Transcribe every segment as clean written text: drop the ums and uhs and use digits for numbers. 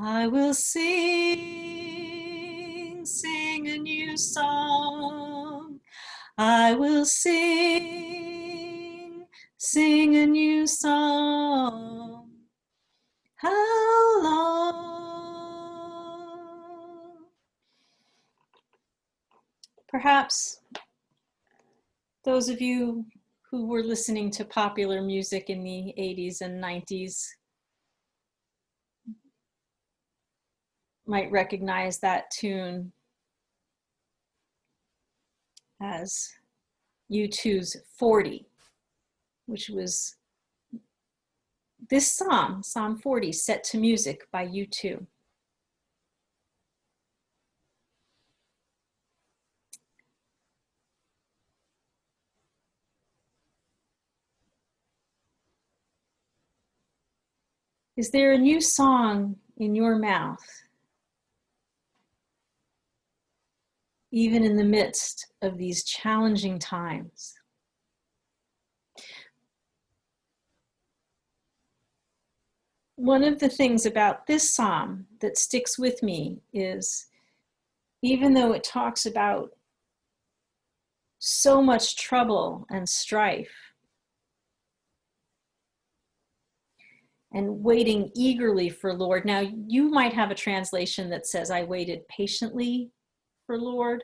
I will sing, sing a new song. I will sing, sing a new song. How long? Perhaps those of you who were listening to popular music in the 80s and 90s might recognize that tune as U2's 40, which was this psalm, Psalm 40, set to music by U2. Is there a new song in your mouth, even in the midst of these challenging times? One of the things about this psalm that sticks with me is, even though it talks about so much trouble and strife and waiting eagerly for Lord. Now, you might have a translation that says, I waited patiently for Lord.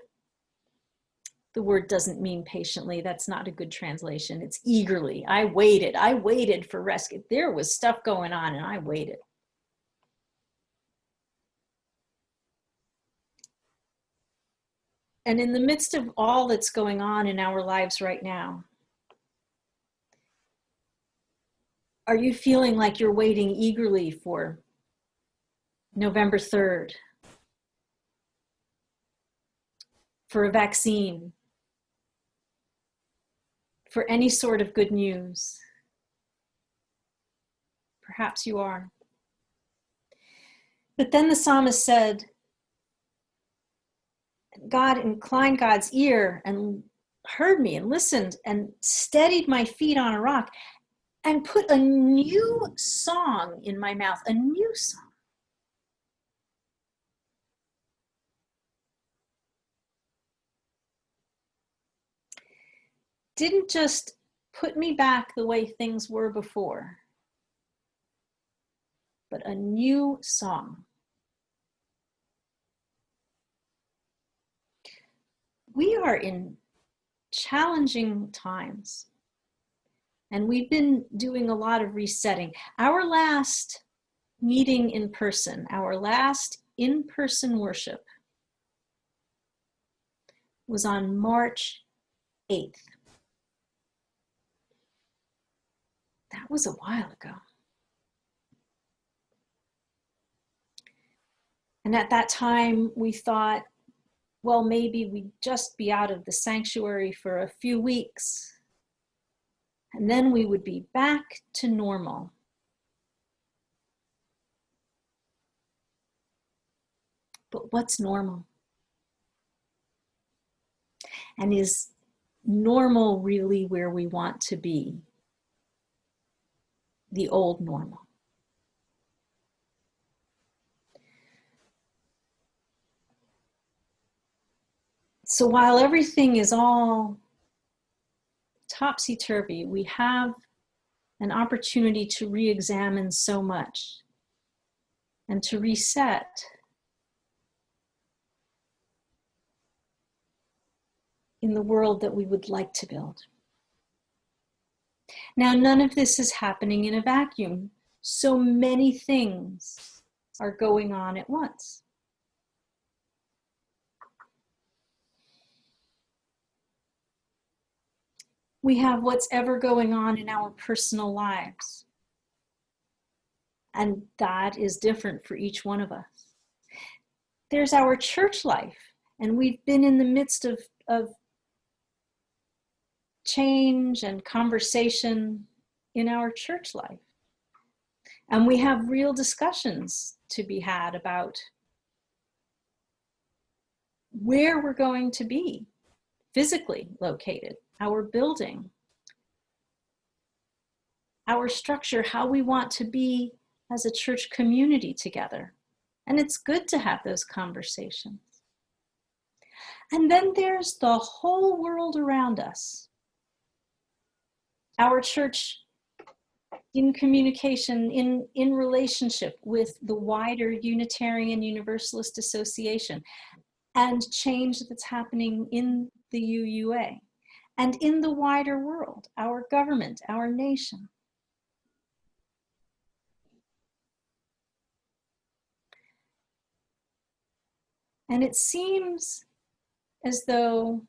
The word doesn't mean patiently. That's not a good translation. It's eagerly. I waited for rescue. There was stuff going on and I waited. And in the midst of all that's going on in our lives right now, are you feeling like you're waiting eagerly for November 3rd, for a vaccine, for any sort of good news? Perhaps you are. But then the psalmist said, God inclined God's ear and heard me and listened and steadied my feet on a rock and put a new song in my mouth, a new song. Didn't just put me back the way things were before, but a new song. We are in challenging times, and we've been doing a lot of resetting. Our last meeting in person, our last in-person worship was on March 8th. That was a while ago. And at that time, we thought, well, maybe we'd just be out of the sanctuary for a few weeks, and then we would be back to normal. But what's normal? And is normal really where we want to be? The old normal. So while everything is all topsy-turvy, we have an opportunity to re-examine so much and to reset. In the world that we would like to build. Now, none of this is happening in a vacuum. So many things are going on at once. We have what's ever going on in our personal lives. And that is different for each one of us. There's our church life, and we've been in the midst of change and conversation in our church life. And we have real discussions to be had about where we're going to be physically located, our building, our structure, how we want to be as a church community together. And it's good to have those conversations. And then there's the whole world around us. Our church in communication, in relationship with the wider Unitarian Universalist Association, and change that's happening in the UUA, and in the wider world, our government, our nation. And it seems as though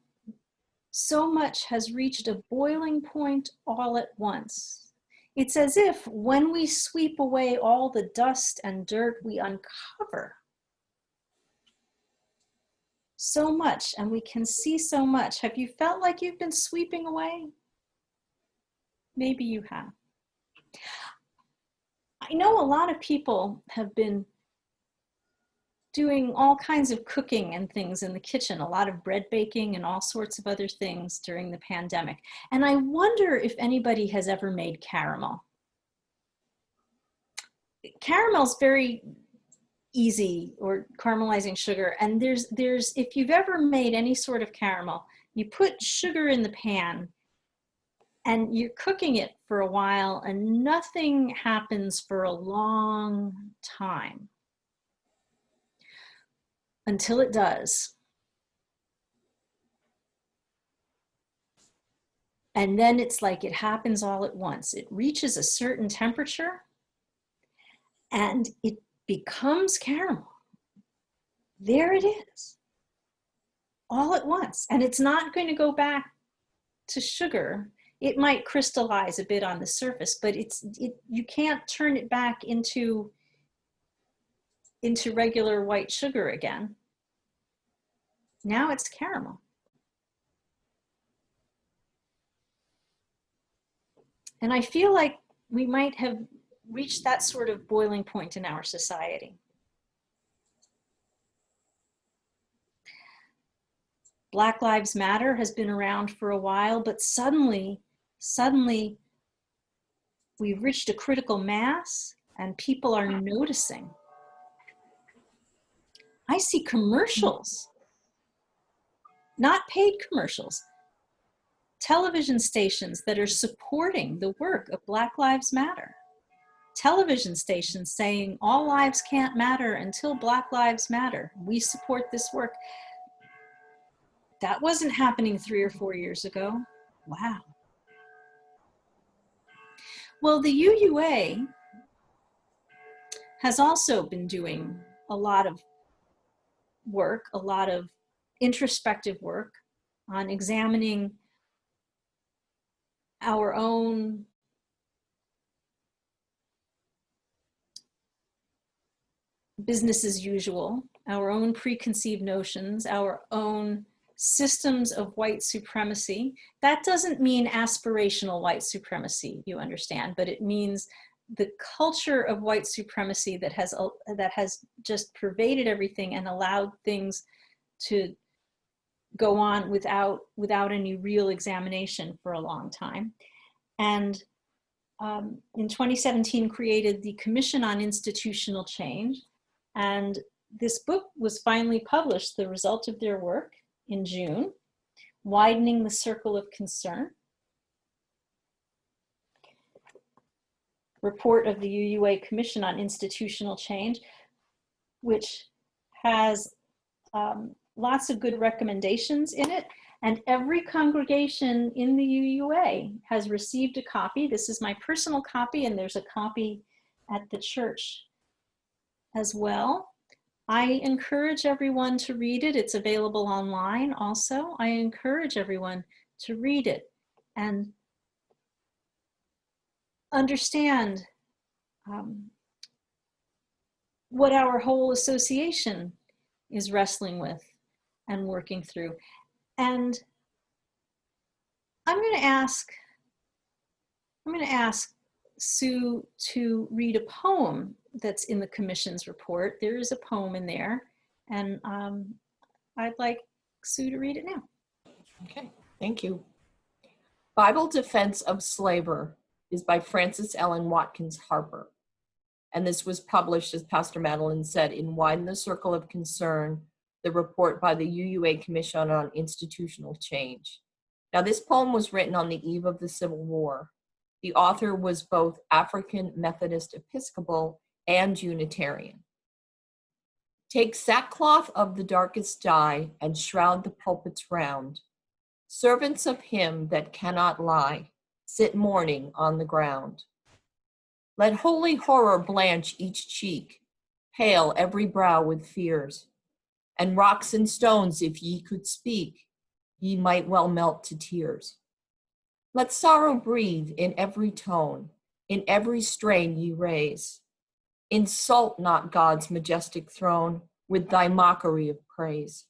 so much has reached a boiling point all at once. It's as if when we sweep away all the dust and dirt, we uncover so much, and we can see so much. Have you felt like you've been sweeping away? Maybe you have. I know a lot of people have been doing all kinds of cooking and things in the kitchen, a lot of bread baking and all sorts of other things during the pandemic. And I wonder if anybody has ever made caramel. Caramel's very easy, or caramelizing sugar. And there's if you've ever made any sort of caramel, you put sugar in the pan and you're cooking it for a while and nothing happens for a long time until it does. And then it's like it happens all at once. It reaches a certain temperature and it becomes caramel. There it is, all at once. And it's not going to go back to sugar. It might crystallize a bit on the surface, but you can't turn it back into regular white sugar again. Now it's caramel. And I feel like we might have reached that sort of boiling point in our society. Black Lives Matter has been around for a while, but suddenly we've reached a critical mass and people are noticing. I see commercials, not paid commercials, television stations that are supporting the work of Black Lives Matter. Television stations saying all lives can't matter until Black Lives Matter. We support this work. That wasn't happening 3 or 4 years ago. Wow. Well, the UUA has also been doing a lot of work, a lot of introspective work on examining our own business as usual, our own preconceived notions, our own systems of white supremacy. That doesn't mean aspirational white supremacy, you understand, but it means the culture of white supremacy that has just pervaded everything and allowed things to go on without any real examination for a long time. And in 2017 created the Commission on Institutional Change. And this book was finally published, the result of their work, in June, Widening the Circle of Concern. Report of the UUA Commission on Institutional Change, which has lots of good recommendations in it. And every congregation in the UUA has received a copy. This is my personal copy, and there's a copy at the church as well. I encourage everyone to read it. It's available online also. I encourage everyone to read it and understand what our whole association is wrestling with and working through. And I'm going to ask Sue to read a poem that's in the Commission's report. There is a poem in there, and I'd like Sue to read it now. Okay, thank you. Bible Defense of Slaver is by Frances Ellen Watkins Harper. And this was published, as Pastor Madeline said, in Widen the Circle of Concern, the report by the UUA Commission on Institutional Change. Now, this poem was written on the eve of the Civil War. The author was both African Methodist Episcopal and Unitarian. Take sackcloth of the darkest dye and shroud the pulpits round. Servants of him that cannot lie, sit mourning on the ground. Let holy horror blanch each cheek, pale every brow with fears. And rocks and stones, if ye could speak, ye might well melt to tears. Let sorrow breathe in every tone, in every strain ye raise. Insult not God's majestic throne with thy mockery of praise.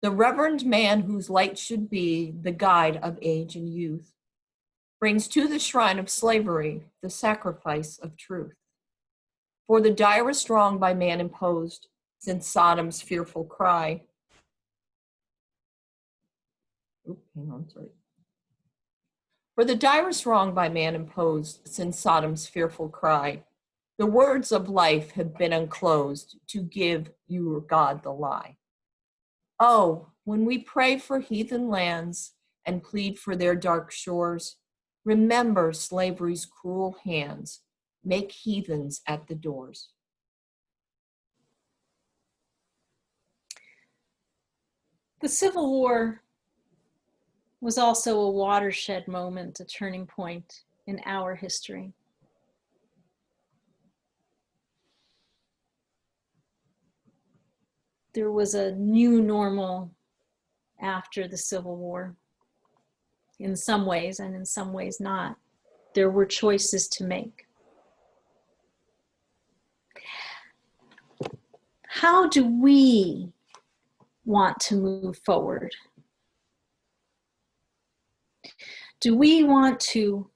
The reverend man whose light should be the guide of age and youth brings to the shrine of slavery the sacrifice of truth. For the direst wrong by man imposed, since Sodom's fearful cry. For the direst wrong by man imposed, since Sodom's fearful cry, the words of life have been unclosed to give your God the lie. Oh, when we pray for heathen lands and plead for their dark shores, remember slavery's cruel hands make heathens at the doors. The Civil War was also a watershed moment, a turning point in our history. There was a new normal after the Civil War, in some ways, and in some ways not. There were choices to make. How do we want to move forward? Do we want to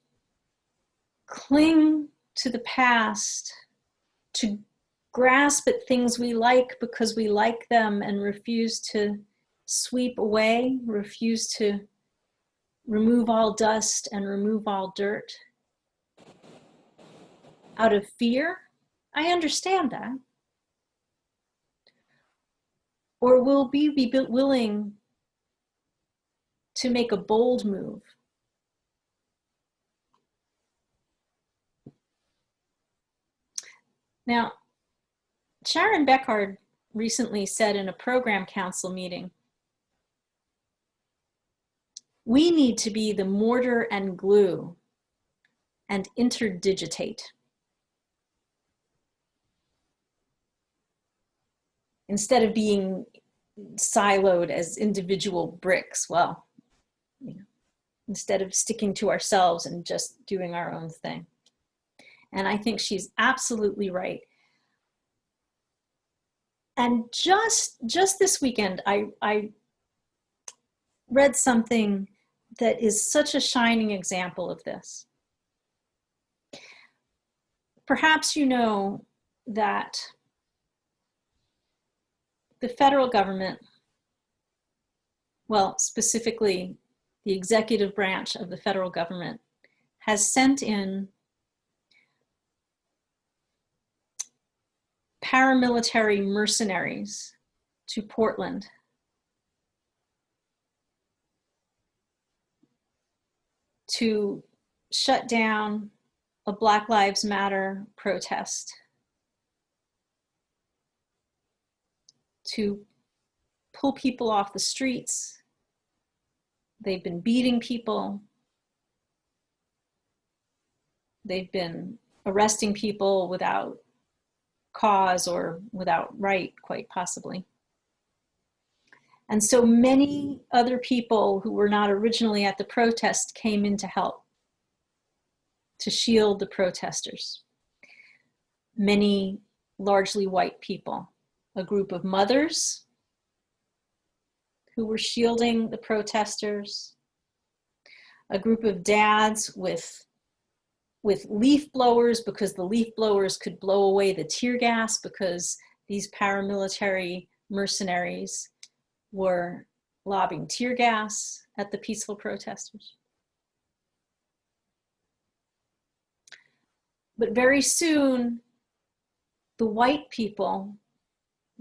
cling to the past, to grasp at things we like because we like them and refuse to sweep away, refuse to remove all dust and remove all dirt out of fear? I understand that. Or will we be willing to make a bold move? Now, Sharon Beckard recently said in a program council meeting, we need to be the mortar and glue and interdigitate. Instead of being siloed as individual bricks, well, instead of sticking to ourselves and just doing our own thing. And I think she's absolutely right. And just this weekend, I read something that is such a shining example of this. Perhaps you know that the federal government, well, specifically the executive branch of the federal government, has sent in paramilitary mercenaries to Portland to shut down a Black Lives Matter protest, to pull people off the streets. They've been beating people. They've been arresting people without cause or without right, quite possibly. And so many other people who were not originally at the protest came in to help, to shield the protesters. Many largely white people, a group of mothers who were shielding the protesters, a group of dads with leaf blowers, because the leaf blowers could blow away the tear gas because these paramilitary mercenaries were lobbing tear gas at the peaceful protesters. But very soon, the white people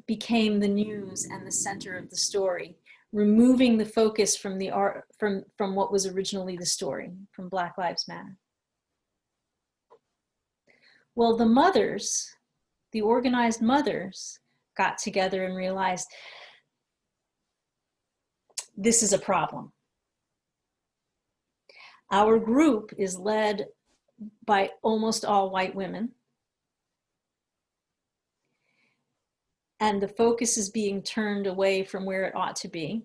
became the news and the center of the story, removing the focus from the art, from what was originally the story, from Black Lives Matter. Well, the mothers, the organized mothers, got together and realized this is a problem. Our group is led by almost all white women, and the focus is being turned away from where it ought to be.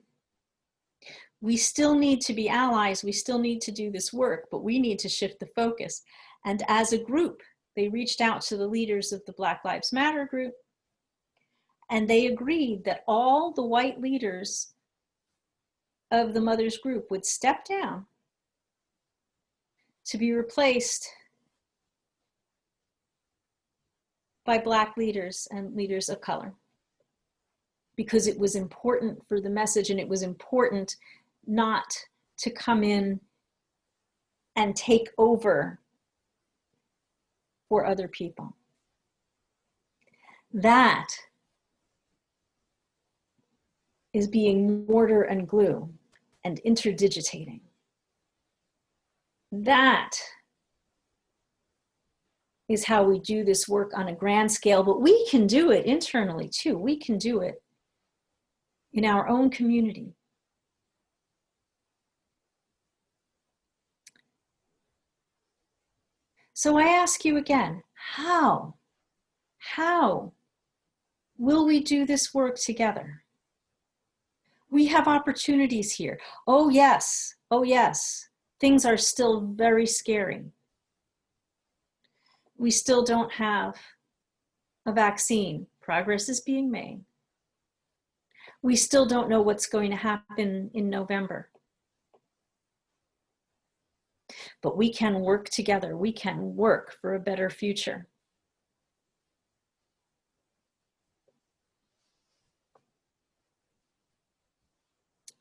We still need to be allies, we still need to do this work, but we need to shift the focus. And as a group, they reached out to the leaders of the Black Lives Matter group, and they agreed that all the white leaders of the mothers group would step down to be replaced by Black leaders and leaders of color, because it was important for the message, and it was important not to come in and take over for other people. That is being mortar and glue and interdigitating. That is how we do this work on a grand scale, but we can do it internally too. We can do it in our own community. So I ask you again, how will we do this work together? We have opportunities here. Oh yes, things are still very scary. We still don't have a vaccine. Progress is being made. We still don't know what's going to happen in November. But we can work together. We can work for a better future.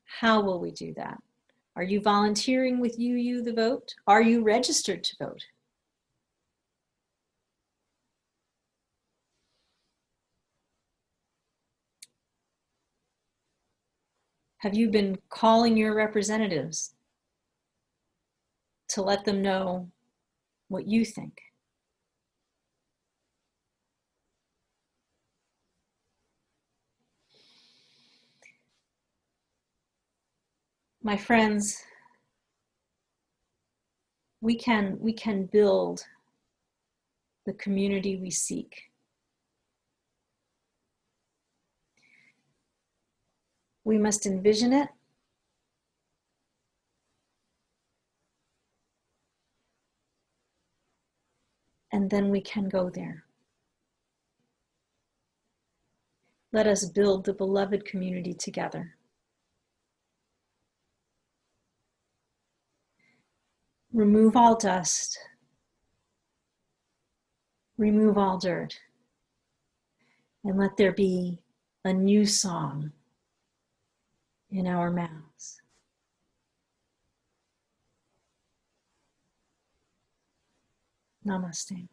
How will we do that? Are you volunteering with UU The Vote? Are you registered to vote? Have you been calling your representatives to let them know what you think? My friends, we can build the community we seek. We must envision it, and then we can go there. Let us build the beloved community together. Remove all dust. Remove all dirt. And let there be a new song in our mouths. Namaste.